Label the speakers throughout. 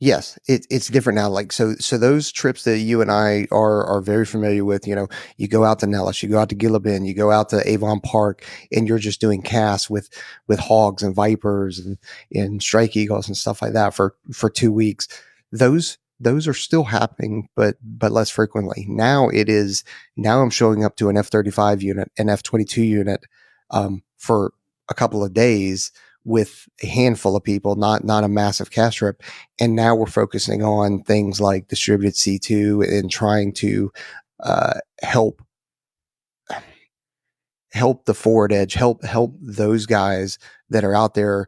Speaker 1: Yes, it's different now. Like so those trips that you and I are very familiar with, you go out to Nellis, you go out to Gillibin, you go out to Avon Park, and you're just doing casts with hogs and vipers and strike eagles and stuff like that for 2 weeks. Those are still happening, but less frequently. Now I'm showing up to an F-35 unit, an F-22 unit, for a couple of days with a handful of people, not a massive cast trip. And now we're focusing on things like distributed C2 and trying to help the forward edge, help those guys that are out there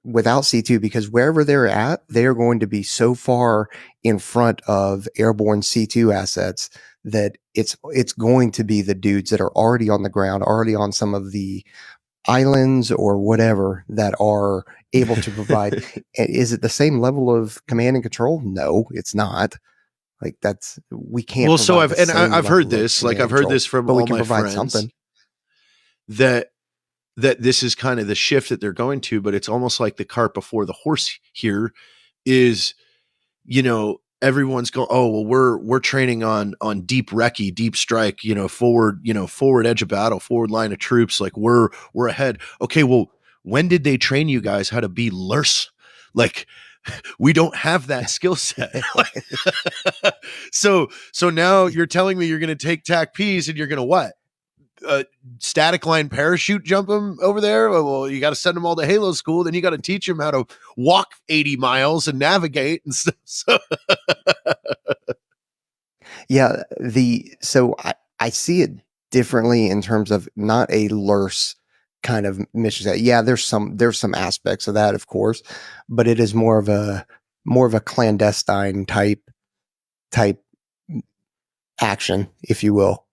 Speaker 1: without C2, because wherever they're at, they are going to be so far in front of airborne C2 assets that it's going to be the dudes that are already on the ground, already on some of the islands or whatever, that are able to provide. Is it the same level of command and control? No, it's not. Like we can't
Speaker 2: Well, so
Speaker 1: provide the same
Speaker 2: I've heard
Speaker 1: level of
Speaker 2: this,
Speaker 1: command
Speaker 2: I've
Speaker 1: and
Speaker 2: heard
Speaker 1: control,
Speaker 2: this from
Speaker 1: but we
Speaker 2: all
Speaker 1: can
Speaker 2: my
Speaker 1: provide
Speaker 2: friends
Speaker 1: something.
Speaker 2: that this is kind of the shift that they're going to, but it's almost like the cart before the horse here is, everyone's going, oh, well, we're training on deep recce, deep strike, forward edge of battle, forward line of troops. Like we're ahead. Okay. Well, when did they train you guys how to be LURS? Like, we don't have that skill set. So now you're telling me you're going to take TAC-Ps and you're going to what? Static line parachute jump them over there. Well, you got to send them all to Halo school. Then you got to teach them how to walk 80 miles and navigate and stuff. So
Speaker 1: Yeah, so I see it differently in terms of not a LURS kind of mission set. Yeah, there's some aspects of that, of course, but it is more of a clandestine type action, if you will.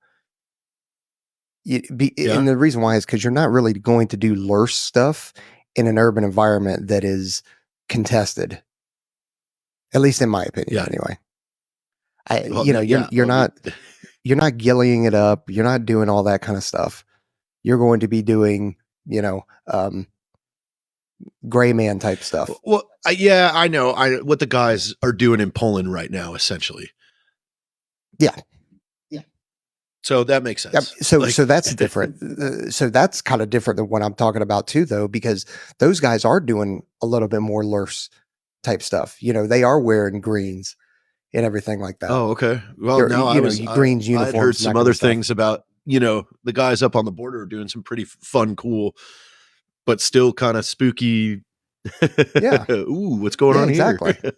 Speaker 1: And the reason why is because you're not really going to do LURS stuff in an urban environment that is contested, at least in my opinion, anyway. You're not gillying it up. You're not doing all that kind of stuff. You're going to be doing, gray man type stuff.
Speaker 2: Well, I know what the guys are doing in Poland right now, essentially.
Speaker 1: Yeah.
Speaker 2: So that makes sense.
Speaker 1: So that's different. So that's kind of different than what I'm talking about too, though, because those guys are doing a little bit more LURS type stuff. They are wearing greens and everything like that.
Speaker 2: Oh, okay. Well, now
Speaker 1: greens uniforms.
Speaker 2: I had heard some other things about, the guys up on the border are doing some pretty fun, cool, but still kind of spooky.
Speaker 1: Yeah.
Speaker 2: Ooh, what's going on
Speaker 1: exactly.
Speaker 2: here?